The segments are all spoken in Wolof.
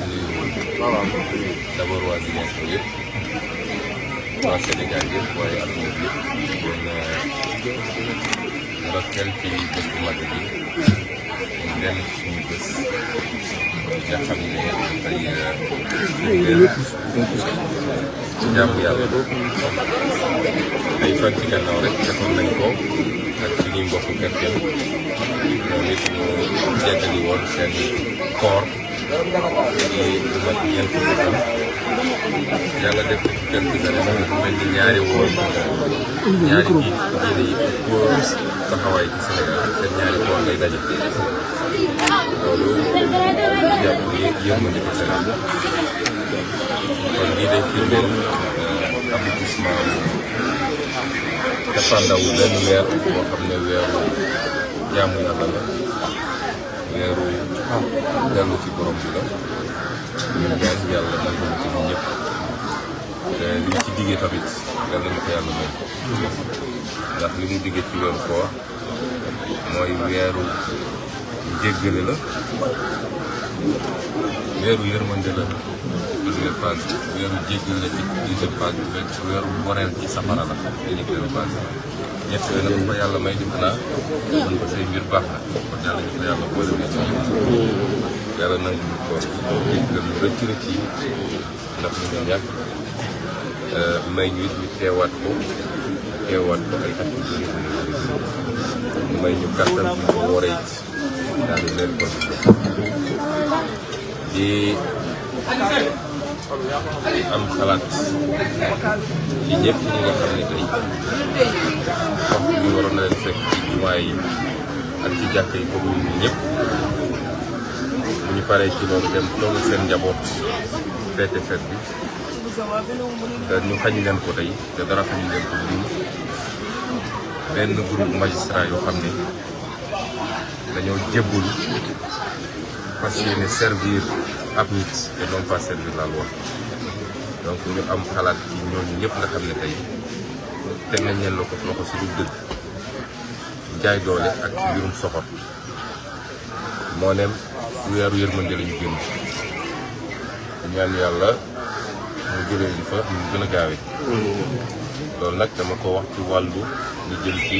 nuyu d'abord waa Ziguinchor yëpp waa Sénégal yëpp waaye adduna bi yëpp doon ndokkeel ci bés bu mag bi ñu dellu ci suñu bés nga xam ne dafay jaamu yàlla ay fan ci gannaaw rek defoon nañ ko ak suñuy mbokku chrétien ñoom it ñu jeddali woon seen koor ci lu mat ñeent fukki fan yàlla def ci quelques années nag dafa mel ni ñaari woon ñaari kii diine yi ko taxawaay ci Sénégal seen ñaari koor lay daje loolu jàpp ni yërmande ci Sénégal kon lii day firndeel aboutissement cappaandawu benn weer boo xam ne weeru jaamu yàlla la weeru dellu ci borom bi la ñu ñaan yàlla nangu ci ñun ñëpp te li ñu ci diggee tamit yàlla na ko yàlla may ndax li mu diggee ci weeru koor mooy weeru njéggale la weeru yërmande la première phase weeru jéggal la ci deuxième phase bi rek weeru boreel ci safara la ñetteelu phase ñett yooyu nag ko yàlla may di xanaa mën ko say mbir baax na kon yàlla ñu ko yàlla boole na ci ñëpp yàlla nangu ñu ko jéggal ñu rëcc rëcc yi ndax ñu ñàkk may ñu it ñu teewaat ko ay at yu bëri may ñu kàttan bu ko woore it daal di leen ko di am xalaat ci ñëpp ñi nga xam ne tey waxtu bi waroon na leen fekk ci jumaa yi ak ci jàkk yi comme ñun ñëpp bu ñu paree ci loolu dem toog seen njaboot feete feet bi te ñu xañ leen ko tey te dara xañ leen ko dul benn groupe magistrat yoo xam ne dañoo jébbul fas yéene servir ab nit et non pas servir la loi donc ñu am xalaat ci ñooñu ñëpp nga xam ne tey teg nañ leen loxo su dul dëgg jaay doole ak ci mbirum soxor moo neem weeru yërmande la ñu génn ñaan yàlla mu jëlee li fa ñu gën a gaawee loolu nag dama ko wax ci wàllu lu jëm ci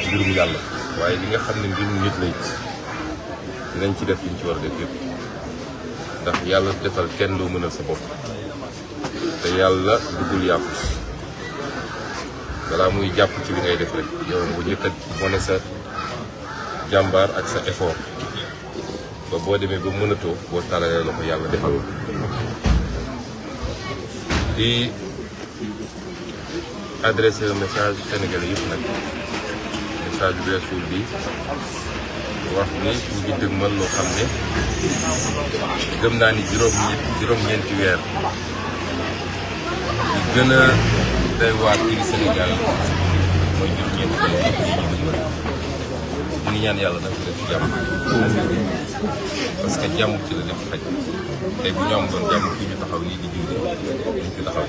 mbirum yàlla waaye li nga xam ne mbirum nit lay dinañ ci def liñ ci war a def yëpp ndax yàlla defal kenn doo mënal sa bopp te yàlla duggul yàpp balaa muy jàpp ci li ngay def rek yow bu njëkk a wane sa jàmbaar ak sa effort ba boo demee ba mënatoo boo talalee la ko yàlla defal di adresser un message sénégalais yëpp nag message bu weesul bi wax ni ñu ngi dëgmal loo xam ne gëm naa ni juróom-ñeenti weer li gën a doy waar ci Sénégal mooy juróom-ñeenti weer yi ñu dëgmal ñu ngi ñaan yàlla nag def jàmm parce que jàmm ci la def xaj tey bu ñu am doon jàmm fii ñu taxaw nii di julli ñu fi taxaw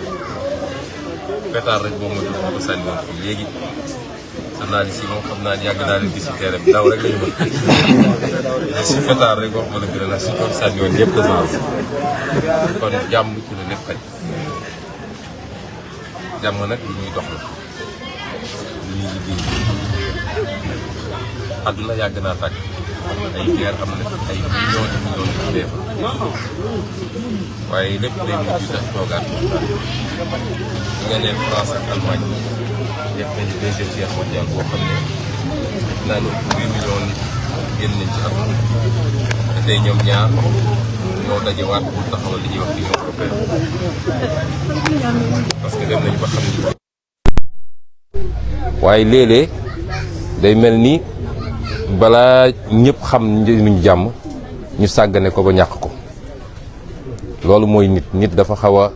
pétard rek boo ma dugg ko sànni woon fii léegi journaliste yi moom xam naa yàgg naa leen gis si terrain bi daw rek la ñu mën mais si pétard rek wax ma la gën a nag si tool sànni woon yëpp dafa kon jàmm ci la lépp xaj jàmm nag li ñuy dox la li ñuy liggéey àdduna yàgg naa tàkk ay guerre am na ay millions de millions de dee fa waaye lépp day mujj sax toogaat li nga ne France ak Allemagne def nañu deuxième guerre mondiale boo xam ne naa ne 8 millions nit génn nañ ci àdduna te tey ñoom ñaar ñoo dajewaat pour taxawal li ñuy wax Union européenne parce que dem nañu ba xam ni. waaye léeg-léeg day mel ni balaa ñëpp xam njëriñu jàmm ñu sàggane ko ba ñàkk ko loolu mooy nit dafa xaw a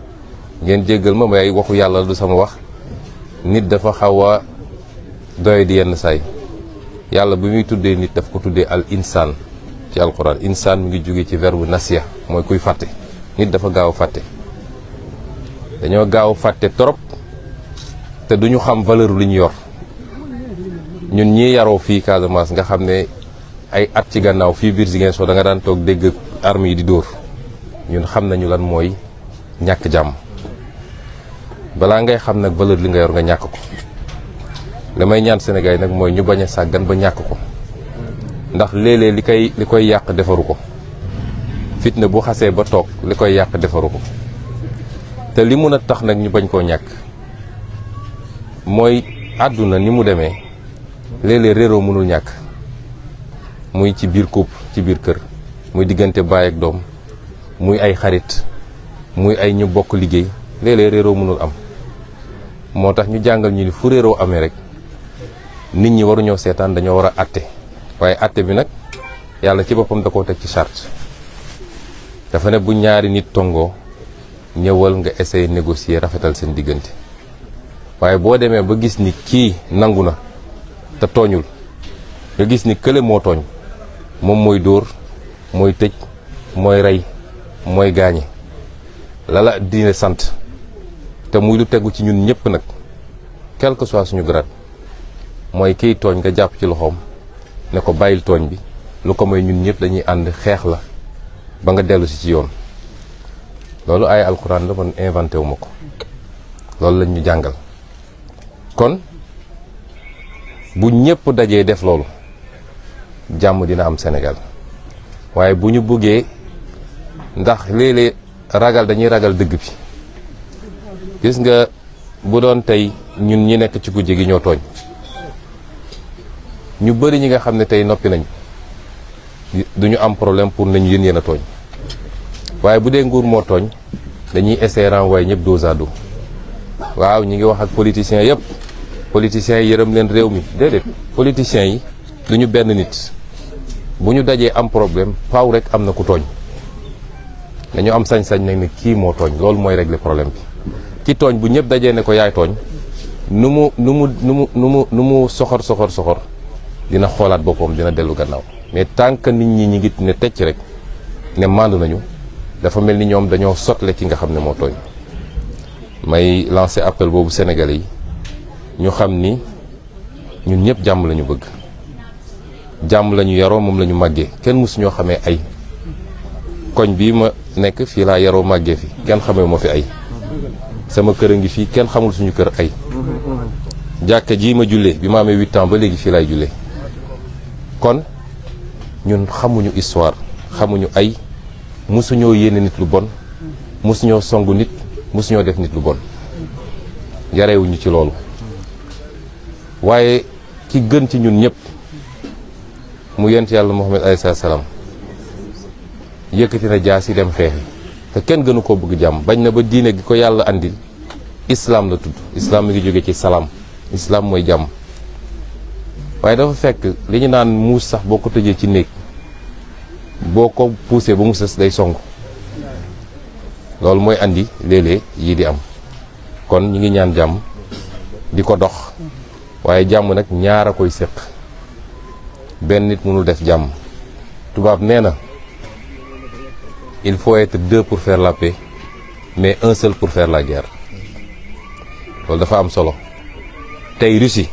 ngeen jéggal ma may waxu yàlla du sama wax nit dafa xaw a doy di yenn saay yàlla bi muy tuddee nit daf ko tuddee al insaan ci alquran insaan mi ngi jóge ci verbe nasiya mooy kuy fàtte nit dafa gaaw a fàtte dañoo gaaw a fàtte trop te duñu xam valeur li ñu yor ñun ñii yaroo fii Casamance nga xam ne ay at ci gannaaw fii biir Ziguinchor da nga daan toog dégg armes yi di dóor ñun xam nañu lan mooy ñàkk jàmm. balaa ngay xam nag valeur li nga yor nga ñàkk ko li may ñaan Sénégal yi nag mooy ñu bañ a sàggan ba ñàkk ko ndax léeg-léeg li koy yàq defaru ko fitna bu xasee ba toog li koy yàq defaru ko te li mun a tax nag ñu bañ koo ñàkk mooy àdduna ni mu demee léeg-léeg réeroo mënul ñàkk muy ci biir couple ci biir kër muy diggante baay ak doom muy ay xarit muy ay ñu bokk liggéey léeg-léeg réeroo mënul am moo tax ñu jàngal ñu ni fu réeroo amee rek nit ñi waruñoo seetaan dañoo war a àtte waaye àtte bi nag yàlla ci boppam da koo teg ci charte dafa ne bu ñaari nit tongoo ñëwal nga essayer négocier rafetal seen diggante waaye boo demee ba gis ni kii nangu na te tooñul nga gis ni kële moo tooñ moom mooy dóor mooy tëj mooy rey mooy gaañe lala diine sant te muy lu tegu ci ñun ñëpp nag quel que soit suñu grade mooy kiy tooñ nga jàpp ci loxoom ne ko bàyyil tooñ bi lu ko mooy ñun ñëpp dañuy ànd xeex la ba nga dellu si ci yoon loolu ay alxuraan la man inventé wu ma ko loolu lañ ñu jàngal kon bu ñëpp dajee def loolu jàmm dina am Sénégal waaye bu ñu bëggee ndax léeg-léeg ragal dañuy ragal dëgg bi gis nga bu doon tey ñun ñi nekk ci kujje gi ñoo tooñ ñu bëri ñi nga xam ne tey noppi nañ duñu am problème pour nañu yéen a tooñ waaye bu dee nguur moo tooñ dañuy essayer renvoyer ñëpp dos à dos waaw ñi ngi wax ak politiciens yëpp politiciens yi yërëm leen réew mi déedéet politiciens yi duñu benn nit bu ñu dajee am problème faaw rek am na ku tooñ dañu am sañ-sañ nag ne kii moo tooñ loolu mooy régler problème bi ki tooñ bu ñëpp dajee ne ko yaay tooñ nu mu soxor dina xoolaat boppam dina dellu gannaaw mais tant que nit ñi ngi ne tecc rek ne mandu nañu dafa mel ni ñoom dañoo sotle ki nga xam ne moo tooñ may lancer appel boobu Sénégalais yi ñu xam ni ñun ñëpp jàmm lañu bëgg jàmm lañu yaroo moom lañu màggee kenn mësu ñoo xamee ay koñ bii ma nekk fii laa yaroo màggee fi kenn xamee ma fi ay sama kër a ngi fii kenn xamul suñu kër ay jàkka jii ma jullee bi ma amee 8 ans ba léegi fii laay jullee kon ñun xamuñu histoire xamuñu ay mësuñoo yéene nit lu bon mësuñoo songu nit mësuñoo def nit lu bon yarewuñu ci loolu waaye ki gën ci ñun ñëpp mu yent yàlla Muhammad alayhi salaam yëkkati na jaas yi dem xeexi te kenn gënu koo bëgg jàmm bañ na ba diine gi ko yàlla andil islam la tudd islam mi ngi jóge ci salaam islam mooy jàmm waaye dafa fekk li ñu naan muus sax boo ko tëjee ci néeg boo ko poussé ba mu sës day song loolu mooy andi léeg-léeg yii di am kon ñi ngi ñaan jàmm di ko dox waaye jàmm nag ñaar a koy séq benn nit mënul def jàmm tubaab nee na il faut être 2 pour faire la paix mais 1 seul pour faire la guerre loolu dafa am solo tey Russie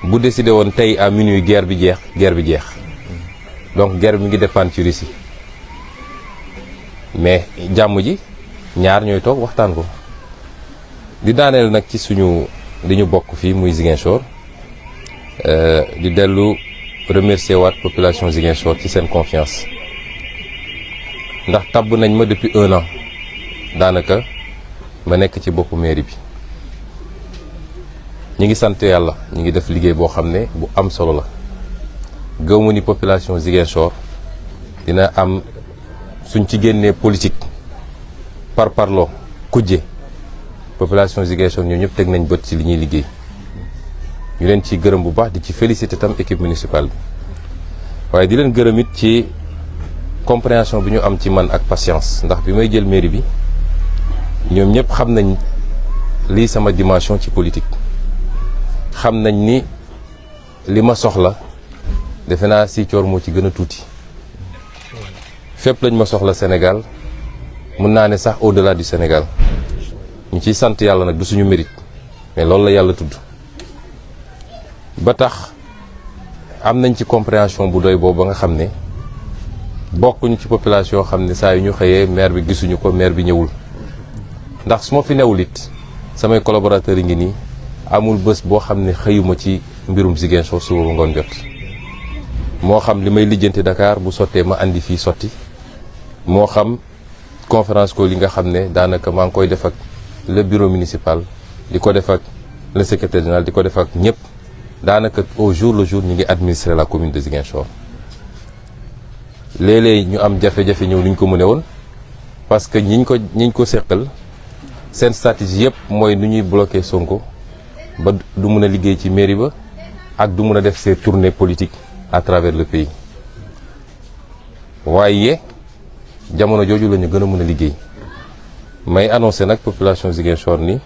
bu décidé woon tey à minuit guerre bi jeex donc guerre bi mi ngi dépendre ci Russie mais jàmm ji ñaar ñooy toog waxtaan ko di daaneel nag ci suñu li ñu bokk fii muy Ziguinchor di dellu remercier waat population Ziguinchor ci seen confiance ndax tabb nañ ma depuis 1 an daanaka ma nekk ci boppu mairie bi ñi ngi sant yàlla ñi ngi def liggéey boo xam ne bu am solo la gëw ma ni population Ziguinchor dina am suñ ci génnee politique par parloo kujje population Ziguinchor ñoo ñëpp teg nañ bët ci li ñuy liggéey ñu leen ci gërëm bu baax di ci féliciter tam équipe municipale bi waaye di leen gërëm it ci compréhension bi ñu am ci man ak patience ndax bi may jël mairie bi ñoom ñëpp xam nañ lii sama dimension ci politique xam nañ ni li ma soxla defe naa Ziguinchor moo ci gën a tuuti fépp lañ ma soxla Sénégal mun naa ne sax au-delà du Sénégal ñu ciy sant yàlla nag du suñu mérite mais loolu la yàlla tudd ba tax am nañ ci compréhension bu doy boobu ba nga xam ne bokkuñu ci population yoo xam ne saa yu ñu xëyee maire bi gisuñu ko, maire bi ñëwul. ndax su ma fi newul it samay collaborateurs yi ngi nii amul bés boo xam ne xëyuma ci mbirum Ziguinchor suba ba ngoon jot. moo xam li may lijjanti Dakar bu sottee ma andi fii sotti, moo xam conférence call yi nga xam ne daanaka maa ngi koy def ak le bureau municipal, di ko def ak le secrétaire général, di ko def ak ñëpp, daanaka au jour le jour ñu ngi administrer la commune de Ziguinchor. léeg-léeg ñu am jafe-jafe ñëw ni ñu ko mëne woon parce que ñiñ ko seqal seen stratégie yëpp mooy nu ñuy bloquer Sonko ba du mun a liggéey ci mairie ba ak du mun a def ses tournées politiques à travers le pays. waaye jamono jooju la ñu gën a mën a liggéey. may annoncé nag population Ziguinchor ni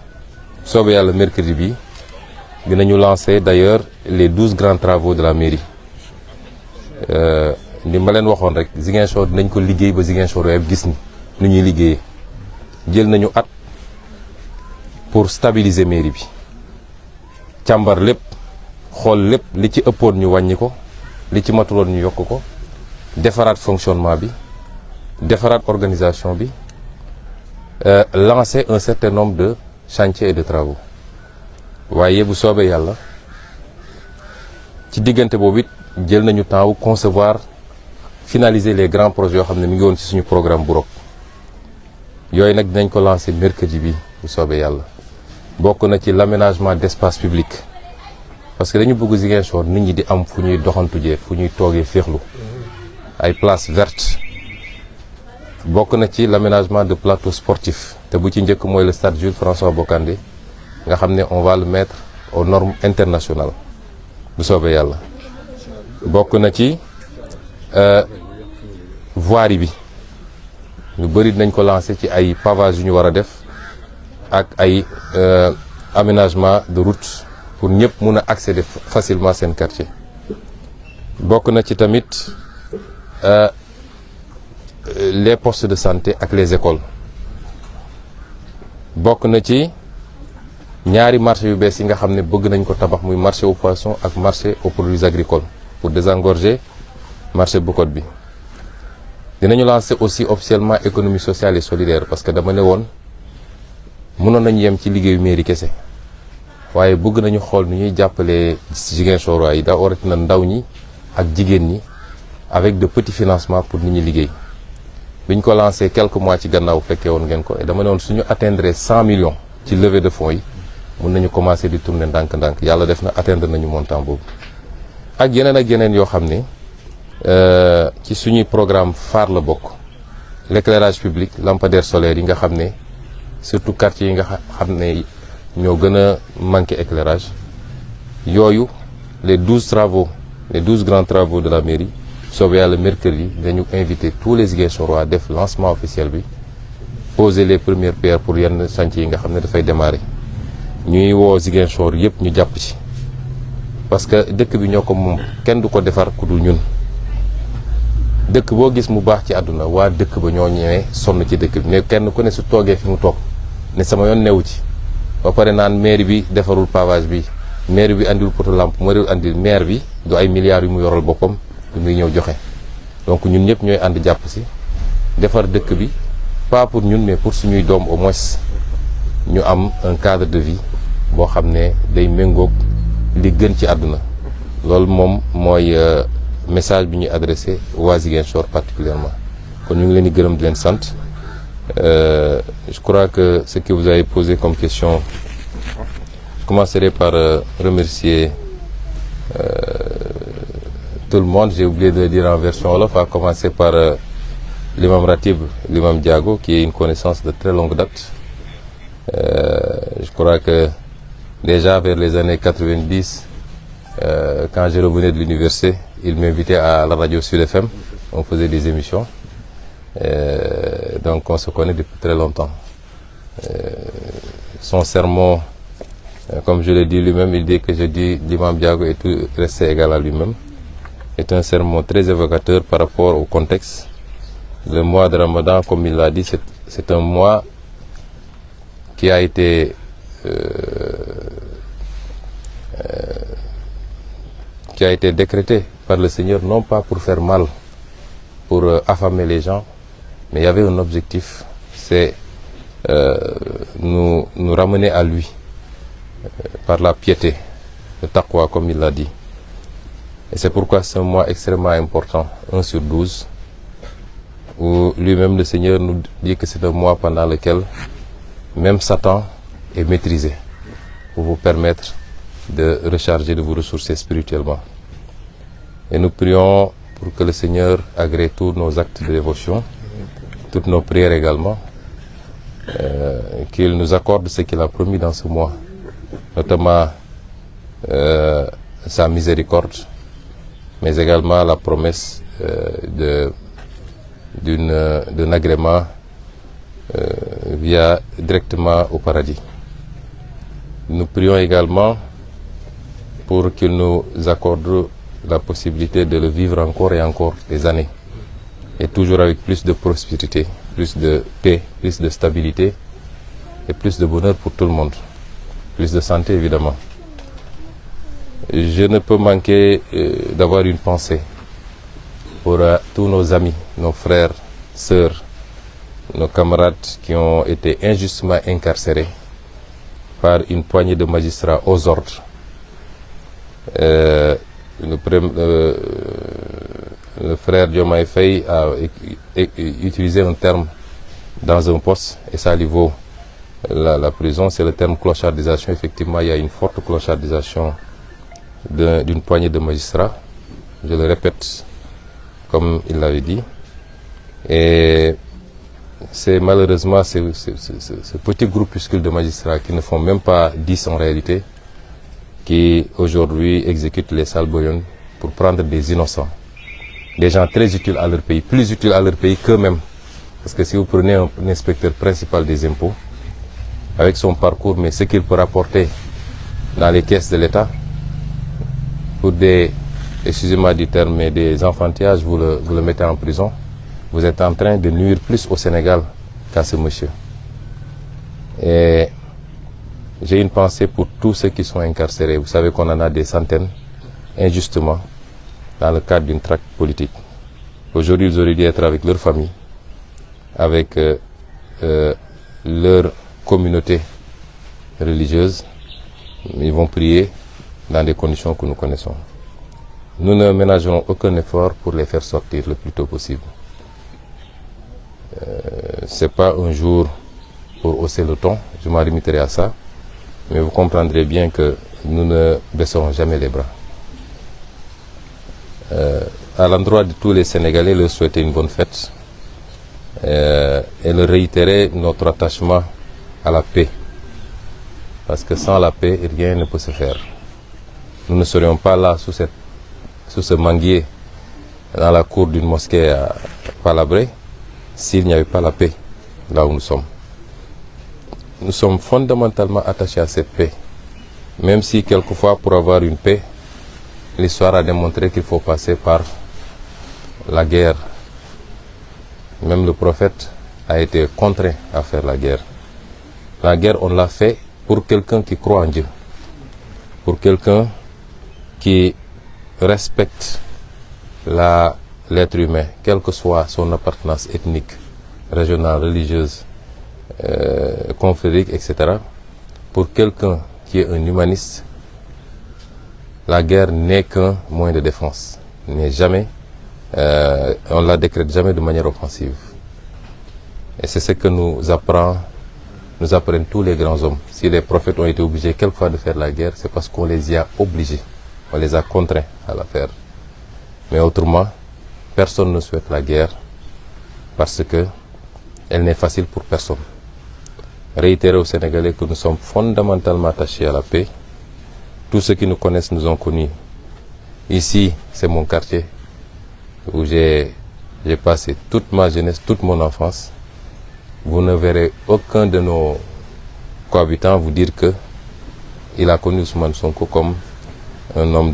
soobee yàlla mercredi bi dinañu lancer d'ailleurs les 12 grands travaux de la mairie. li ma leen waxoon rek Ziguinchor dinañ ko liggéey ba Ziguinchor yëpp gis ni nu ñuy liggéeyee. jël nañu at pour stabiliser mairie bi càmbar lépp xool lépp li ci ëppoon ñu wàññi ko, li ci matuloon ñu yokk ko, defaraat fonctionnement bi, defaraat organisation bi, lancer un certain nombre de chantiers et de travaux. waaye bu soobee yàlla ci diggante boobu it jël nañu temps wu concevoir finaliser les grands projets yoo xam ne mi ngi woon ci suñu programme bu rok yooyu nag dinañ ko lancer mercredi bi bu soobee yàlla. bokk na ci l'aménagement d'espace public parce que dañu bëgg Ziguinchor nit ñi di am fu ñuy doxantujee, fu ñuy toogee féexlu, ay places vertes. bokk na ci l'aménagement de plateaux sportifs te bu ci njëkk mooy le stade Jules François Bocandé nga xam ne on va le mettre aux normes internationales bu soobee yàlla. bokk na ci voirie bi ñu bëri dinañ ko lancer ci ay pavage yu ñu war a def ak ay aménagement de route pour ñëpp mun a accéder facilement seen quartier. bokk na ci tamit les postes de santé ak les écoles. bokk na ci ñaari marché yu bees yi nga xam ne bëgg nañ ko tabax muy marché aux poissons ak marché aux produits agricoles pour désengorger marché Boucotte bi. dinañu lancer aussi officiellement économie sociale et solidaire parce que dama ne woon mënoon nañu yem ci liggéeyu mairie kese waaye bëgg nañu xool nu ñuy jàppalee Ziguinchor yi daa waratina ndaw ñi ak jigéen ñi avec de petits financements pour nit ñi liggéey. biñ ko lancé quelques mois ci gannaaw fekkee woon ngeen ko et dama ne woon suñu atteindre 100 millions ci levée de fonds yi mun nañu commencer di tourner ndànk-ndànk. yàlla def na atteindre nañu montant boobu ak yeneen yoo xam ne ci suñuy programme phare la bokk. l'éclairage public, lampadaire solaire yi nga xam ne surtout quartier yi nga xam ne ñoo gën a manqué éclairage yooyu les 12 grands travaux de la mairie. soobee yàlla mercredi dañu invité tous les Ziguinchorois def lancement officiel bi, poser les premières pierres pour yenn chantier yi nga xam ne dafay démarrer. ñuy woo Ziguinchor yëpp ñu jàpp ci parce que dëkk bi ñoo ko moom, kenn du ko defar ku dul ñun. dëkk boo gis mu baax ci àdduna waa dëkk ba ñoo ñëwee sonn ci dëkk bi, mais kenn ku ne su toogee fi mu toog ne sama yoon newu ci ba pare naan maire bi defarul pavage bi, maire bi andiwul poto lampe, maire bi du ay milliards yu mu yoral boppam muy ñëw joxe. donc ñun ñëpp ñooy ànd jàpp si defar dëkk bi, pas pour ñun mais pour suñuy doom au moins ñu am un cadre de vie boo xam ne day méngoog li gën ci àdduna. loolu moom mooy message bi ñuy adressé waa Ziguinchor particulièrement. kon ñu ngi leen di gërëm di leen sant. je crois que ce que vous avez posé comme question, je commencerai par remercier tout le monde. J'ai oublié de le dire en version wolof, à commencer par l'imam Ratib, l'imam Diago, qui est une connaissance de très longue date. Je crois que déjà vers les années 90, quand je revenais de l'université, il m'invitait à la radio Sud FM. On faisait des émissions. Donc on se connaît depuis très longtemps. Son sermon, comme je l'ai dit lui-même, il dit que je dis l'imam Diago est tout resté égal à lui-même. C'est un sermon très évocateur par rapport au contexte. Le mois de Ramadan, comme il l'a dit, c'est un mois qui a été décrété par le Seigneur, non pas pour faire mal pour affamer les gens, mais il y avait un objectif, c'est nous ramener à lui par la piété, le taqwa comme il l'a dit. Et c'est pourquoi c'est un mois extrêmement important, 1 sur 12, où lui-même le Seigneur nous dit que c'est un mois pendant lequel même Satan est maîtrisé pour vous permettre de recharger, de vous ressourcer spirituellement. Et nous prions pour que le Seigneur agrée tous nos actes de dévotion, toutes nos prières également, qu'il nous accorde ce qu'il a promis dans ce mois, notamment sa miséricorde, mais également la promesse d'un agrément directement au paradis. Nous prions également pour qu'il nous accorde la possibilité de le vivre encore et encore des années, et toujours avec plus de prospérité, plus de paix, plus de stabilité et plus de bonheur pour tout le monde, plus de santé évidemment. Je ne peux manquer d'avoir une pensée pour tous nos amis, nos frères, sœurs, nos camarades qui ont été injustement incarcérés par une poignée de magistrats aux ordres. Le frère Diomaye Faye a utilisé un terme dans un poste et ça lui vaut la prison, c'est le terme clochardisation. Effectivement, il y a une forte clochardisation d'une poignée de magistrats, je le répète comme il l'avait dit, et c'est malheureusement ce petit groupuscule de magistrats qui ne font même pas 10 en réalité, qui aujourd'hui exécutent les sales boyons pour prendre des innocents, des gens très utiles à leur pays, plus utiles à leur pays qu'eux-mêmes. Parce que si vous prenez un inspecteur principal des impôts, avec son parcours, mais ce qu'il peut rapporter dans les caisses de l'État, pour des, excusez-moi du terme, mais des enfantillages, vous le mettez en prison, vous êtes en train de nuire plus au Sénégal qu'à ce monsieur. Et j'ai une pensée pour tous ceux qui sont incarcérés. Vous savez qu'on en a des centaines, injustement, dans le cadre d'une traque politique. Aujourd'hui, ils auraient dû être avec leur famille, avec leur communauté religieuse. Ils vont prier dans des conditions que nous connaissons. Nous ne ménagerons aucun effort pour les faire sortir le plus tôt possible. Ce n'est pas un jour pour hausser le ton, je m'en limiterai à ça, mais vous comprendrez bien que nous ne baisserons jamais les bras. À l'endroit de tous les Sénégalais, leur souhaiter une bonne fête et leur réitérer notre attachement à la paix. Parce que sans la paix, rien ne peut se faire. Nous ne serions pas là sous ce manguier dans la cour d'une mosquée à Palabré s'il n'y avait pas la paix là où nous sommes. Nous sommes fondamentalement attachés à cette paix. Même si quelquefois pour avoir une paix, l'histoire a démontré qu'il faut passer par la guerre. Même le prophète a été contraint à faire la guerre. La guerre, on l'a fait pour quelqu'un qui croit en Dieu, pour quelqu'un qui respecte l'être humain, quelle que soit son appartenance ethnique, régionale, religieuse, confrérique, etc. Pour quelqu'un qui est un humaniste, la guerre n'est qu'un moyen de défense. N'est jamais, on ne la décrète jamais de manière offensive. Et c'est ce que nous apprennent tous les grands hommes. Si les prophètes ont été obligés quelquefois de faire la guerre, c'est parce qu'on les y a obligés, on les a contraints à la faire. Mais autrement, personne ne souhaite la guerre parce que elle n'est facile pour personne. Réitérer aux Sénégalais que nous sommes fondamentalement attachés à la paix. Tous ceux qui nous connaissent nous ont connus. Ici, c'est mon quartier où j'ai passé toute ma jeunesse, toute mon enfance. Vous ne verrez aucun de nos cohabitants vous dire que il a connu Ousmane Sonko comme un homme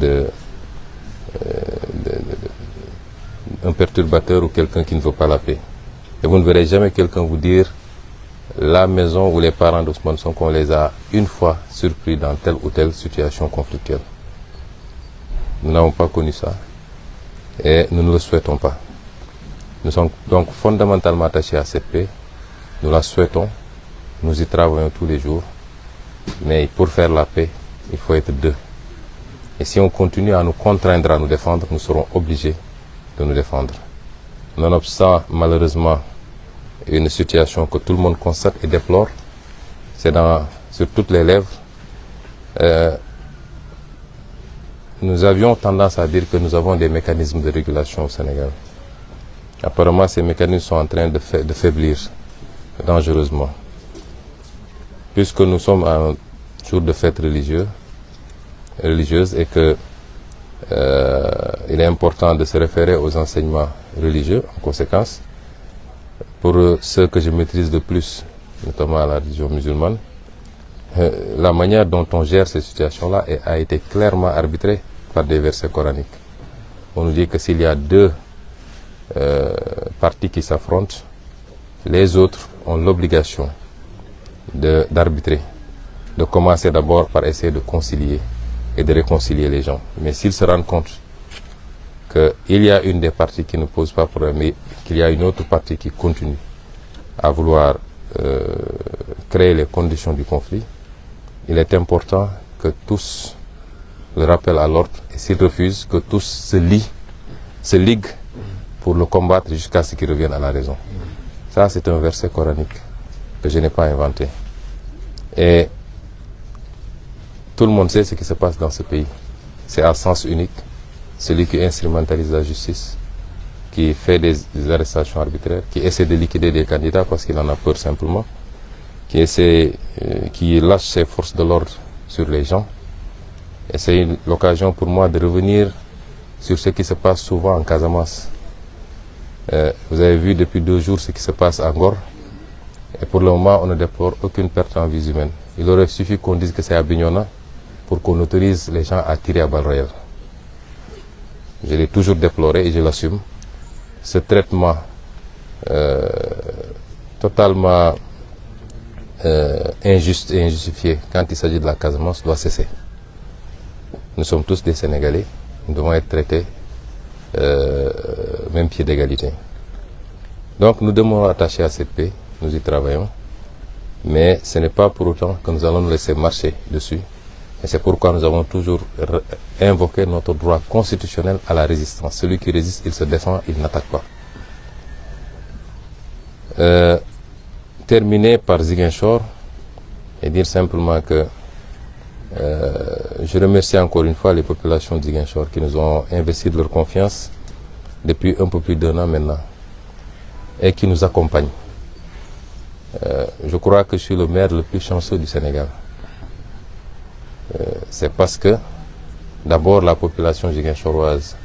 un perturbateur ou quelqu'un qui ne veut pas la paix. Et vous ne verrez jamais quelqu'un vous dire la maison où les parents d'Ousmane Sonko, on les a une fois surpris dans telle ou telle situation conflictuelle. Nous n'avons pas connu ça et nous ne le souhaitons pas. Nous sommes donc fondamentalement attachés à cette paix. Nous la souhaitons, nous y travaillons tous les jours. Mais pour faire la paix, il faut être deux. Et si on continue à nous contraindre à nous défendre, nous serons obligés de nous défendre. Nonobstant malheureusement une situation que tout le monde constate et déplore, c'est sur toutes les lèvres. Nous avions tendance à dire que nous avons des mécanismes de régulation au Sénégal. Apparemment, ces mécanismes sont en train de faiblir dangereusement. Puisque nous sommes à un jour de fête religieuse et que il est important de se référer aux enseignements religieux en conséquence. Pour ceux que je maîtrise le plus, notamment à la religion musulmane, la manière dont on gère ces situations-là a été clairement arbitrée par des versets coraniques. On nous dit que s'il y a deux parties qui s'affrontent, les autres ont l'obligation d'arbitrer, de commencer d'abord par essayer de concilier et de réconcilier les gens. Mais s'ils se rendent compte qu'il y a une des parties qui ne pose pas problème, mais qu'il y a une autre partie qui continue à vouloir créer les conditions du conflit, il est important que tous le rappellent à l'ordre et s'ils refusent, que tous se liguent pour le combattre jusqu'à ce qu'ils reviennent à la raison. Ça, c'est un verset coranique que je n'ai pas inventé. Et tout le monde sait ce qui se passe dans ce pays. C'est à sens unique. Celui qui instrumentalise la justice, qui fait des arrestations arbitraires, qui essaie de liquider des candidats parce qu'il en a peur simplement, qui lâche ses forces de l'ordre sur les gens. Et c'est l'occasion pour moi de revenir sur ce qui se passe souvent en Casamance. Vous avez vu depuis 2 jours ce qui se passe à Ngor. Et pour le moment, on ne déplore aucune perte en vie humaine. Il aurait suffi qu'on dise que c'est à Bignona pour qu'on autorise les gens à tirer à balles réelles. Je l'ai toujours déploré et je l'assume. Ce traitement totalement injuste et injustifié quand il s'agit de la Casamance doit cesser. Nous sommes tous des Sénégalais. Nous devons être traités même pied d'égalité. Donc nous demeurons attachés à cette paix. Nous y travaillons. Mais ce n'est pas pour autant que nous allons nous laisser marcher dessus. Et c'est pourquoi nous avons toujours invoqué notre droit constitutionnel à la résistance. Celui qui résiste, il se défend, il n'attaque pas. Terminer par Ziguinchor et dire simplement que je remercie encore une fois les populations de Ziguinchor qui nous ont investi de leur confiance depuis un peu plus d'1 an maintenant et qui nous accompagnent. Je crois que je suis le maire le plus chanceux du Sénégal. C'est parce que d'abord la population ziguinchoroise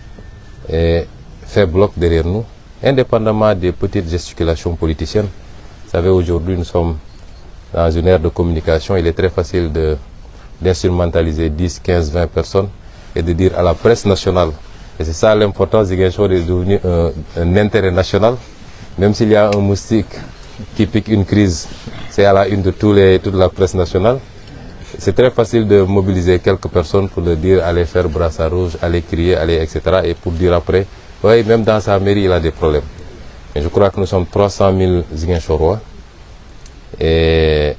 fait bloc derrière nous, indépendamment des petites gesticulations politiciennes. Vous savez, aujourd'hui nous sommes dans une ère de communication, il est très facile d'instrumentaliser 10, 15, 20 personnes et de dire à la presse nationale, et c'est ça l'importance, Ziguinchor est devenu un intérêt national, même s'il y a un moustique qui pique une crise, c'est à la une de toute la presse nationale. C'est très facile de mobiliser quelques personnes pour le dire, aller faire brassard rouge, aller crier, aller etc. Et pour dire après, oui, même dans sa mairie, il a des problèmes. Et je crois que nous sommes 300 000 Ziguinchorois. Et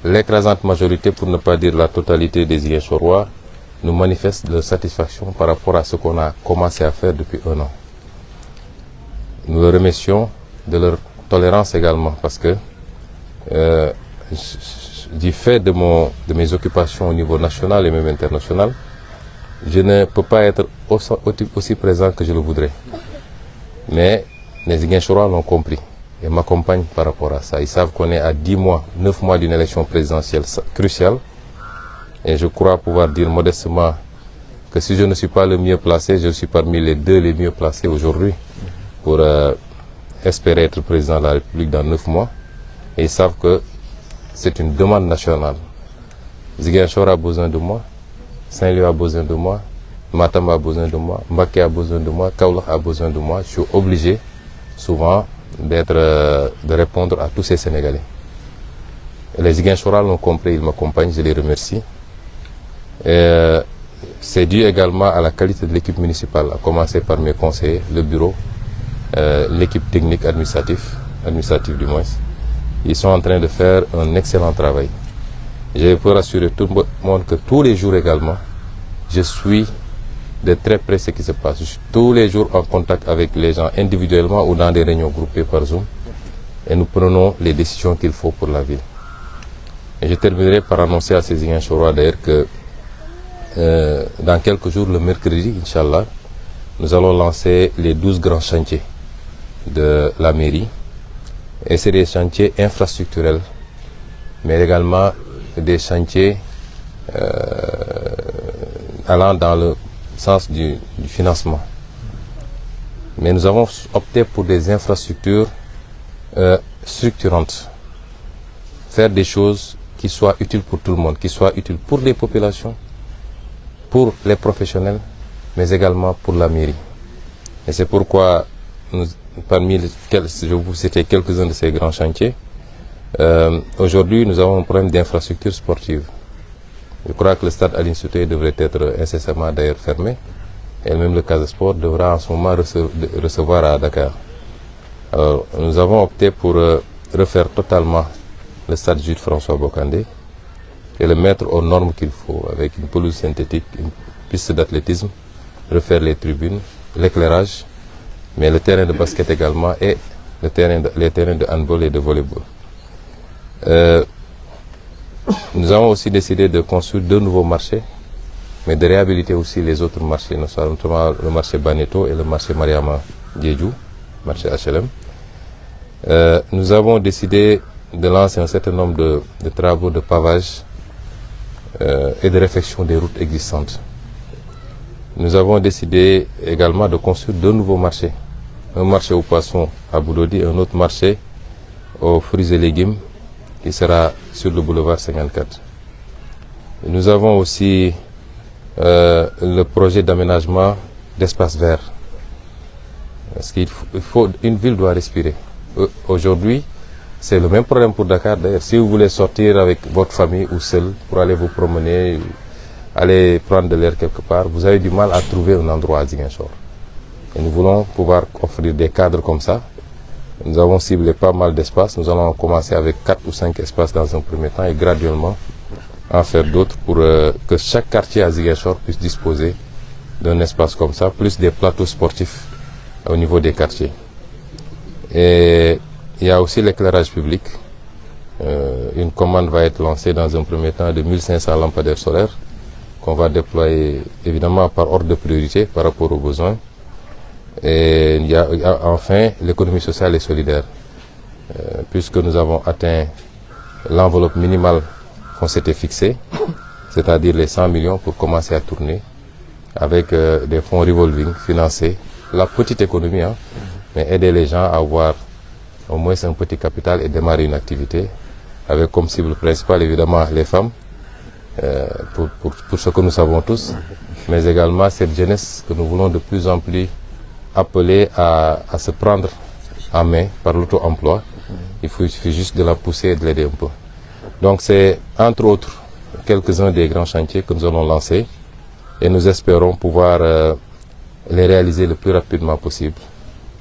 l'écrasante majorité, pour ne pas dire la totalité des Ziguinchorois, nous manifeste leur satisfaction par rapport à ce qu'on a commencé à faire depuis 1 an. Nous les remercions de leur tolérance également parce que du fait de mes occupations au niveau national et même international, je ne peux pas être aussi présent que je le voudrais. Mais les Ziguinchorois l'ont compris et m'accompagnent par rapport à ça. Ils savent qu'on est à 10 mois, 9 mois d'une élection présidentielle cruciale. Et je crois pouvoir dire modestement que si je ne suis pas le mieux placé, je suis parmi les 2 les mieux placés aujourd'hui pour espérer être président de la République dans 9 mois. Et ils savent que c'est une demande nationale. Ziguinchor a besoin de moi, Saint-Louis a besoin de moi, Matam a besoin de moi, Mbacké a besoin de moi, Kaolack a besoin de moi. Je suis obligé souvent de répondre à tous ces Sénégalais. Et les Ziguinchorois l'ont compris, ils m'accompagnent, je les remercie. Et c'est dû également à la qualité de l'équipe municipale, à commencer par mes conseillers, le bureau, l'équipe technique administrative du moins. Ils sont en train de faire un excellent travail. Je peux rassurer tout le monde que tous les jours également, je suis de très près ce qui se passe. Je suis tous les jours en contact avec les gens individuellement ou dans des réunions groupées par Zoom. Et nous prenons les décisions qu'il faut pour la ville. Et je terminerai par annoncer à ces Ziguinchorois d'ailleurs que dans quelques jours, le mercredi, Inch'Allah, nous allons lancer les 12 grands chantiers de la mairie. Et c'est des chantiers infrastructurels, mais également des chantiers allant dans le sens du financement. Mais nous avons opté pour des infrastructures structurantes. Faire des choses qui soient utiles pour tout le monde, qui soient utiles pour les populations, pour les professionnels, mais également pour la mairie. Et c'est pourquoi, parmi lesquels je vais vous citer quelques-uns de ces grands chantiers, aujourd'hui nous avons un problème d'infrastructure sportive. Je crois que le stade Aline Sitoé devrait être incessamment d'ailleurs fermé, et même le Casa Sport devra en ce moment recevoir à Dakar. Alors, nous avons opté pour refaire totalement le stade Jules François Bocandé et le mettre aux normes qu'il faut, avec une pelouse synthétique, une piste d'athlétisme, refaire les tribunes, l'éclairage, mais le terrain de basket également et les terrains de handball et de volleyball. Nous avons aussi décidé de construire 2 nouveaux marchés, mais de réhabiliter aussi les autres marchés, notamment le marché Baneto et le marché Mariama Diédhiou, marché HLM. Nous avons décidé de lancer un certain nombre de travaux de pavage et de réfection des routes existantes. Nous avons décidé également de construire 2 nouveaux marchés. Un marché aux poissons à Boudodi et un autre marché aux fruits et légumes qui sera sur le boulevard 54. Et nous avons aussi le projet d'aménagement d'espaces verts. Parce une ville doit respirer. Aujourd'hui, c'est le même problème pour Dakar. D'ailleurs, si vous voulez sortir avec votre famille ou seul pour aller vous promener, aller prendre de l'air quelque part, vous avez du mal à trouver un endroit à Ziguinchor. Et nous voulons pouvoir offrir des cadres comme ça. Nous avons ciblé pas mal d'espaces. Nous allons commencer avec 4 ou 5 espaces dans un premier temps et graduellement en faire d'autres pour que chaque quartier à Ziguinchor puisse disposer d'un espace comme ça, plus des plateaux sportifs au niveau des quartiers. Et il y a aussi l'éclairage public. Une commande va être lancée dans un premier temps de 1500 lampadaires solaires qu'on va déployer évidemment par ordre de priorité par rapport aux besoins. Et il y a enfin l'économie sociale et solidaire. Puisque nous avons atteint l'enveloppe minimale qu'on s'était fixée, c'est-à-dire les 100 millions pour commencer à tourner avec des fonds revolving financés, la petite économie, hein, mais aider les gens à avoir au moins un petit capital et démarrer une activité avec comme cible principale évidemment les femmes, pour ce que nous savons tous, mais également cette jeunesse que nous voulons de plus en plus appeler à se prendre en main par l'auto-emploi. Il suffit juste de la pousser et de l'aider un peu. Donc c'est entre autres quelques-uns des grands chantiers que nous allons lancer et nous espérons pouvoir les réaliser le plus rapidement possible,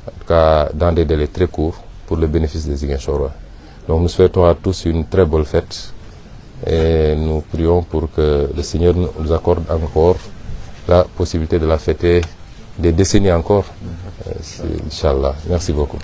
en tout cas dans des délais très courts pour le bénéfice des Ziguinchorois. Donc nous souhaitons à tous une très bonne fête et nous prions pour que le Seigneur nous accorde encore la possibilité de la fêter des décennies encore. Inch'Allah. Merci beaucoup.